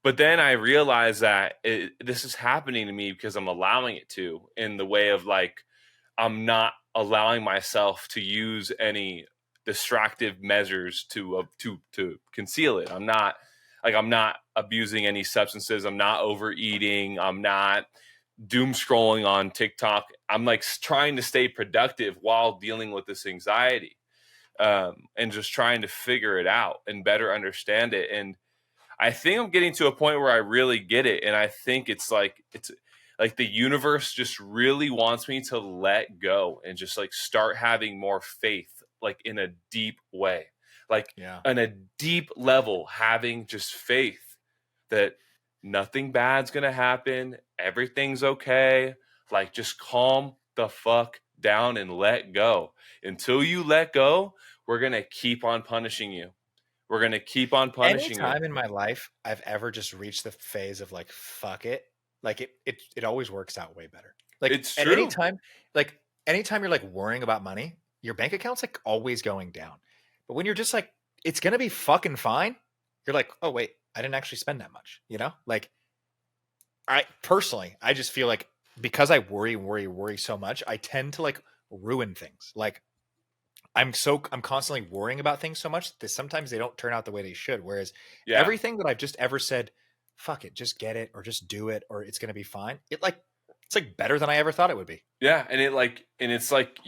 But then I realized that this is happening to me because I'm allowing it to, in the way of like, I'm not allowing myself to use any distractive measures to conceal it. I'm not abusing any substances. I'm not overeating. I'm not doom scrolling on TikTok. I'm like trying to stay productive while dealing with this anxiety, and just trying to figure it out and better understand it. And I think I'm getting to a point where I really get it. And I think it's like the universe just really wants me to let go and just like start having more faith, like in a deep way, like on a deep level, having just faith that nothing bad's gonna happen. Everything's okay. Like, just calm the fuck down and let go. Until you let go, we're gonna keep on punishing you. We're gonna keep on punishing you. Anytime in my life I've ever just reached the phase of like fuck it, like it always works out way better. Like It's at any true. time, like anytime you're like worrying about money, your bank account's like always going down. But when you're just like it's gonna be fucking fine, you're like, oh wait, I didn't actually spend that much. You know, like I personally, I just feel like because I worry so much, I tend to like ruin things. Like I'm constantly worrying about things so much that sometimes they don't turn out the way they should. Whereas Yeah. everything that I've just ever said, fuck it, just get it or just do it or it's gonna be fine. It's like better than I ever thought it would be. Yeah, and it's like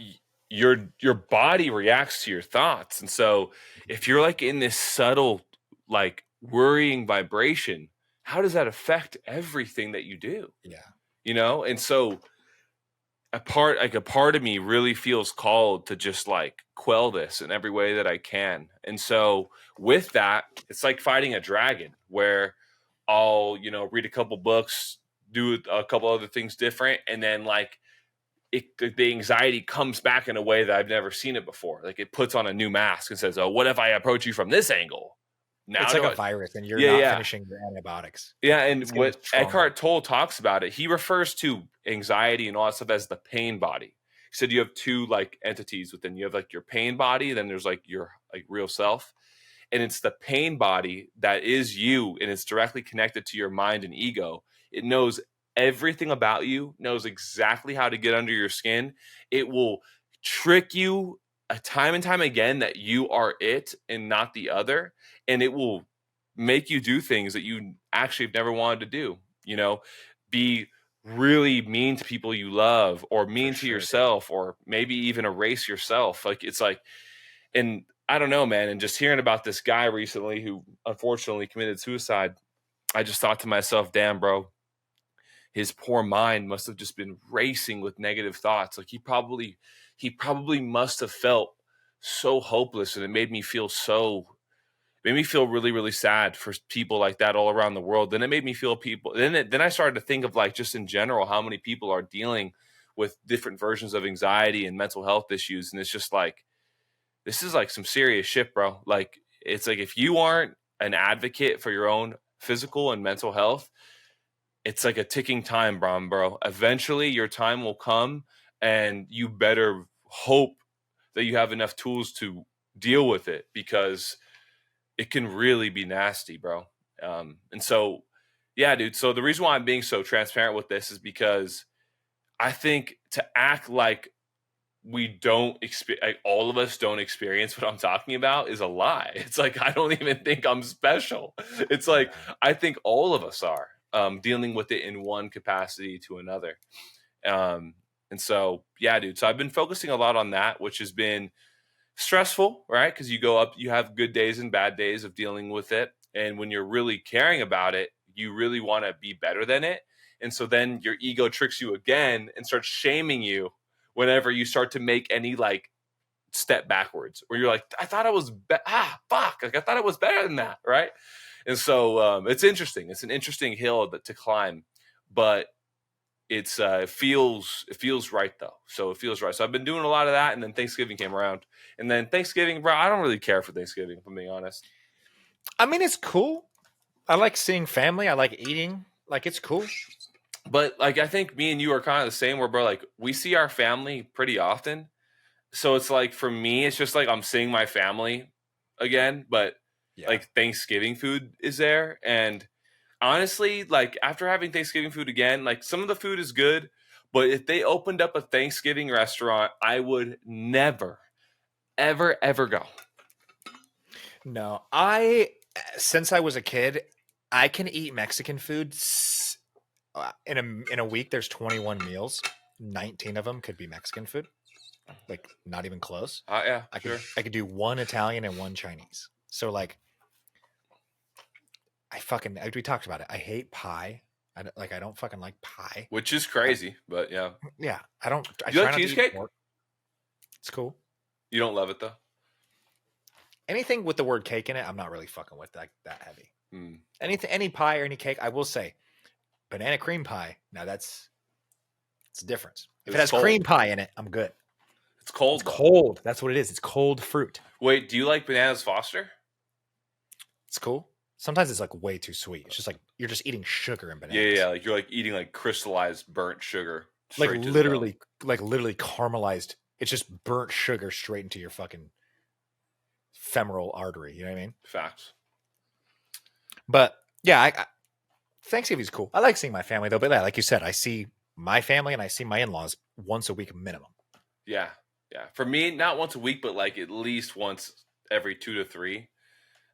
your body reacts to your thoughts. And so if you're like in this subtle like worrying vibration, how does that affect everything that you do? Yeah. You know? And so a part of me really feels called to just like quell this in every way that I can. And so with that, it's like fighting a dragon where I'll, read a couple books, do a couple other things different, and then like the anxiety comes back in a way that I've never seen it before. Like it puts on a new mask and says, "Oh, what if I approach you from this angle?" Now, It's like a virus and you're yeah, not yeah, finishing your antibiotics. yeah. And It's getting what stronger. Eckhart Tolle talks about it, he refers to anxiety and all that stuff as the pain body. He said you have two like entities within you have like your pain body, then there's like your like real self, and it's the pain body that is you, and it's directly connected to your mind and ego. It knows everything about you, knows exactly how to get under your skin. It will trick you a time and time again that you are it and not the other, and it will make you do things that you actually have never wanted to do. Be really mean to people you love, or For mean to sure, dude. yourself, or maybe even erase yourself. Like it's like, and I don't know, man. And just hearing about this guy recently who unfortunately committed suicide, I just thought to myself, damn, bro, his poor mind must have just been racing with negative thoughts. Like he probably must have felt so hopeless, and it made me feel really, really sad for people like that all around the world. Then it made me feel people. Then I started to think of like just in general how many people are dealing with different versions of anxiety and mental health issues, and it's just like this is like some serious shit, bro. Like it's like if you aren't an advocate for your own physical and mental health, it's like a ticking time bomb, bro. Eventually your time will come, and you better hope that you have enough tools to deal with it, because it can really be nasty, bro. And so, yeah, dude. So the reason why I'm being so transparent with this is because I think to act like we don't experience, like all of us don't experience what I'm talking about is a lie. It's like I don't even think I'm special. It's like Yeah. I think all of us are dealing with it in one capacity to another. Um, and so, yeah, dude. So I've been focusing a lot on that, which has been stressful, right? Because you go up, you have good days and bad days of dealing with it. And when you're really caring about it, you really want to be better than it. And so then your ego tricks you again and starts shaming you whenever you start to make any like step backwards, where you're like, I thought I was, fuck, like I thought it was better than that, right? And so it's interesting. It's an interesting hill to climb, but it feels right though. So it feels right. So I've been doing a lot of that, and then Thanksgiving came around, and then Thanksgiving, bro, I don't really care for Thanksgiving, if I'm being honest. I mean, it's cool. I like seeing family. I like eating. Like it's cool. But like I think me and you are kind of the same, where bro, like we see our family pretty often. So it's like for me, it's just like I'm seeing my family again, but Yeah. like Thanksgiving food is there. And honestly, like after having Thanksgiving food again, like some of the food is good, but if they opened up a Thanksgiving restaurant, I would never, ever, ever go. No, I since I was a kid, I can eat Mexican food in a week. There's 21 meals. 19 of them could be Mexican food. Like not even close. Yeah, I sure. could do one Italian and one Chinese. So like we talked about it. I hate pie. I don't fucking like pie. Which is crazy, but yeah. Yeah, I don't. I Do you try like not to eat cheesecake? pork. It's cool. You don't love it though. anything with the word cake in it, I'm not really fucking with that heavy. Mm. Anything, any pie or any cake, I will say, banana cream pie. Now it's a difference. If it It's has cream cold. pie in it, I'm good. It's cold. It's Though. cold. That's what it is. It's cold fruit. Wait, do you like bananas Foster? It's cool. Sometimes it's like way too sweet. It's just like you're just eating sugar and bananas. Yeah. Like you're like eating like crystallized burnt sugar. Like straight to the bone. literally caramelized. It's just burnt sugar straight into your fucking femoral artery. You know what I mean? Facts. But yeah, Thanksgiving's cool. I like seeing my family though. But yeah, like you said, I see my family and I see my in-laws once a week minimum. Yeah. For me, not once a week, but like at least once every 2 to 3.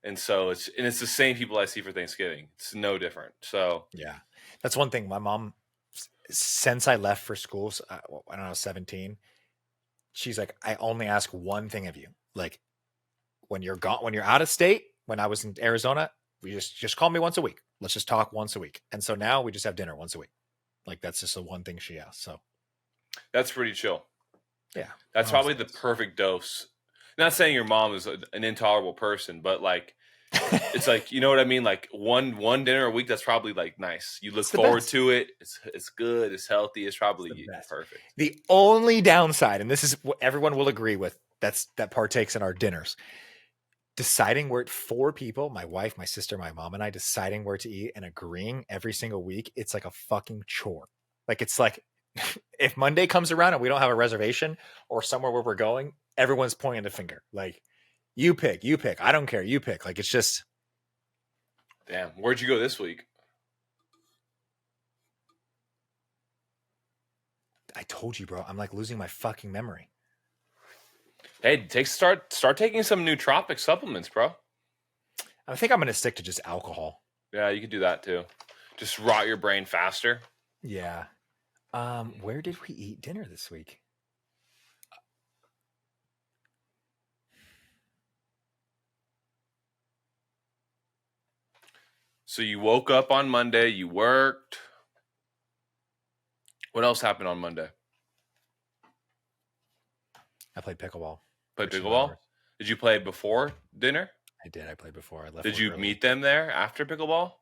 And so it's the same people I see for Thanksgiving. It's no different. So Yeah, that's one thing. My mom, since I left for school, I don't know, 17. She's like, I only ask one thing of you. Like when you're gone, when you're out of state. When I was in Arizona, we just call me once a week. Let's just talk once a week. And so now we just have dinner once a week. Like that's just the one thing she asks. So that's pretty chill. Yeah, that's probably the perfect dose. Not saying your mom is an intolerable person, but like it's like, you know what I mean? Like one dinner a week, that's probably like nice. You look forward to it. It's good. It's healthy. It's probably perfect. The only downside, and this is what everyone will agree with, that partakes in our dinners. Deciding where 4 people, my wife, my sister, my mom, and I deciding where to eat and agreeing every single week, it's like a fucking chore. Like it's like if Monday comes around and we don't have a reservation or somewhere where we're going, everyone's pointing the finger. Like you pick. I don't care. You pick. Like it's just. Damn. Where'd you go this week? I told you, bro. I'm like losing my fucking memory. Hey, start taking some nootropic supplements, bro. I think I'm gonna stick to just alcohol. Yeah, you could do that too. Just rot your brain faster. Yeah. Where did we eat dinner this week? So you woke up on Monday, you worked. What else happened on Monday? I played pickleball. Played pickleball? Did you play before dinner? I did. I played before. I left. Did you meet them there after pickleball?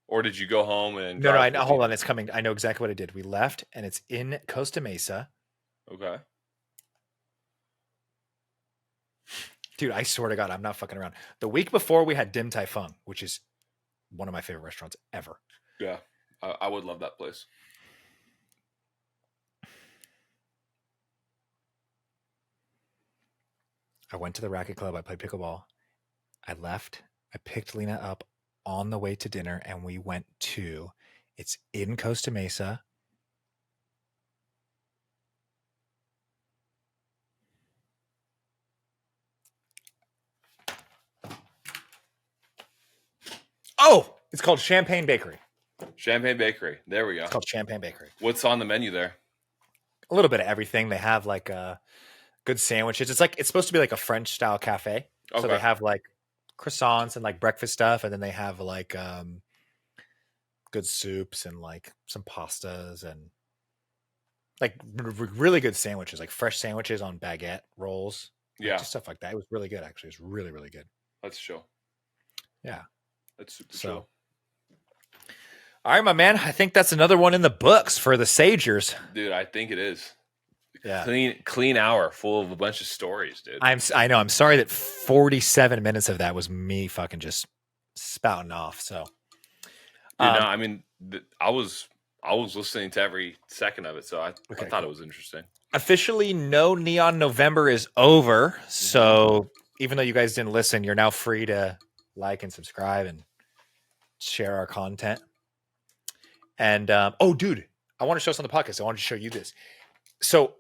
Or did you go home and No, hold on, it's coming. I know exactly what I did. We left and it's in Costa Mesa. Okay. Dude, I swear to God, I'm not fucking around. The week before we had Dim Tai Fung, which is one of my favorite restaurants ever. Yeah. I would love that place. I went to the racket club. I played pickleball. I left. I picked Lena up on the way to dinner and we went to, it's in Costa Mesa. Oh, it's called Champagne Bakery. Champagne Bakery. There we go. It's called Champagne Bakery. What's on the menu there? A little bit of everything. They have like good sandwiches. It's supposed to be like a French style cafe. Okay. So they have like croissants and like breakfast stuff, and then they have like good soups and like some pastas and like really good sandwiches, like fresh sandwiches on baguette rolls. Yeah, just stuff like that. It was really good, actually. It was really, really good. That's chill. Yeah, that's super chill. All right, my man. I think that's another one in the books for the Sagers. Dude, I think it is. Yeah, clean hour full of a bunch of stories, dude. I know. I'm sorry that 47 minutes of that was me fucking just spouting off. So, no, I mean, I was listening to every second of it, so I thought it was interesting. Officially, no Neon November is over. So even though you guys didn't listen, you're now free to like and subscribe and share our content. And oh, dude, I want to show us on the podcast. I wanted to show you this. So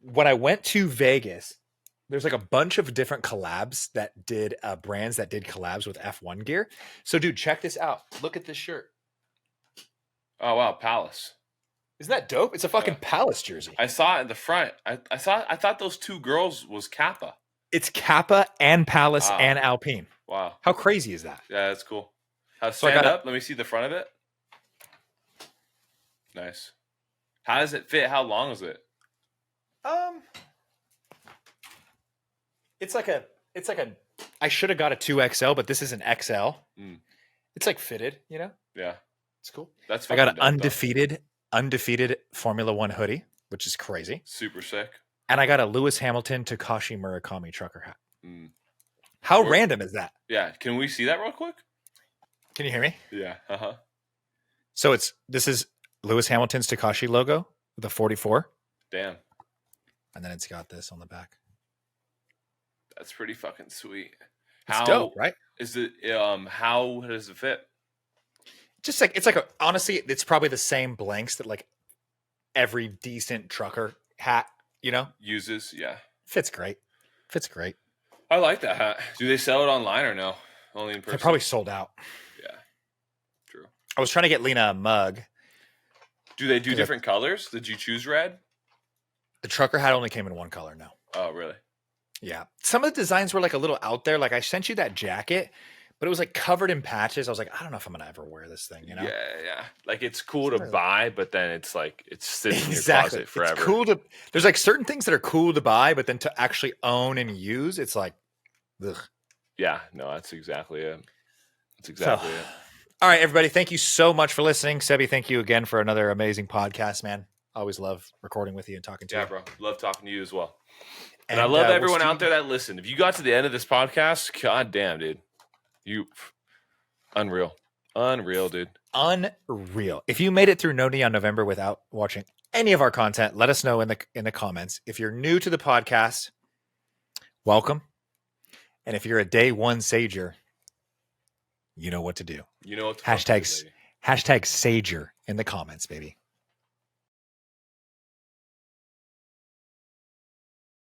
when I went to Vegas, there's like a bunch of different collabs that did brands that did collabs with F1 gear. So, dude, check this out. Look at this shirt. Oh wow, Palace! Isn't that dope? It's a fucking Palace jersey. I saw it in the front. I thought those two girls was Kappa. It's Kappa and Palace and Alpine. Wow, how crazy is that? Yeah, that's cool. Stand up. Let me see the front of it. Nice. How does it fit? How long is it? It's like a. I should have got a 2XL, but this is an XL. Mm. It's like fitted, you know. Yeah, It's cool. that's. I got an fucking dope, though. undefeated Formula One hoodie, which is crazy, Super sick. and I got a Lewis Hamilton Takashi Murakami trucker hat. Mm. How Or- random is that? Yeah, can we see that real quick? Can you hear me? Yeah. Uh huh. So this is Lewis Hamilton's Takashi logo with a 44, Damn, and then it's got this on the back. that's pretty fucking sweet. It's dope, right? Is it? How does it fit? Just like it's like honestly, it's probably the same blanks that like every decent trucker hat, you know, Uses? Yeah. fits great. Fits great. I like that hat. Do they sell it online or no? Only in person. They're probably sold out. Yeah. True. I was trying to get Lena a mug. Do they do 'Cause different colors? Did you choose red? The trucker hat only came in one color. No. Oh, really? Yeah. Some of the designs were like a little out there. Like I sent you that jacket, but it was like covered in patches. I was like, I don't know if I'm gonna ever wear this thing. You know? Yeah. Like it's cool to Sort of. buy, but then it's like it sits in your Exactly. closet forever. It's cool to. There's like certain things that are cool to buy, but then to actually own and use, it's like, ugh. Yeah. No, that's exactly it. That's exactly it. All right, everybody. Thank you so much for listening. Sebi, thank you again for another amazing podcast, man. Always love recording with you and talking to Yeah, you. bro. Love talking to you as well. And I love everyone we'll out there that listened. If you got to the end of this podcast, god damn, dude. Unreal. Unreal, dude. Unreal. If you made it through No Neon November without watching any of our content, let us know in the comments. If you're new to the podcast, welcome. And if you're a day one Sager, you know what to do. You know what the Hashtag fuck to do, lady. Hashtag Sager in the comments, baby.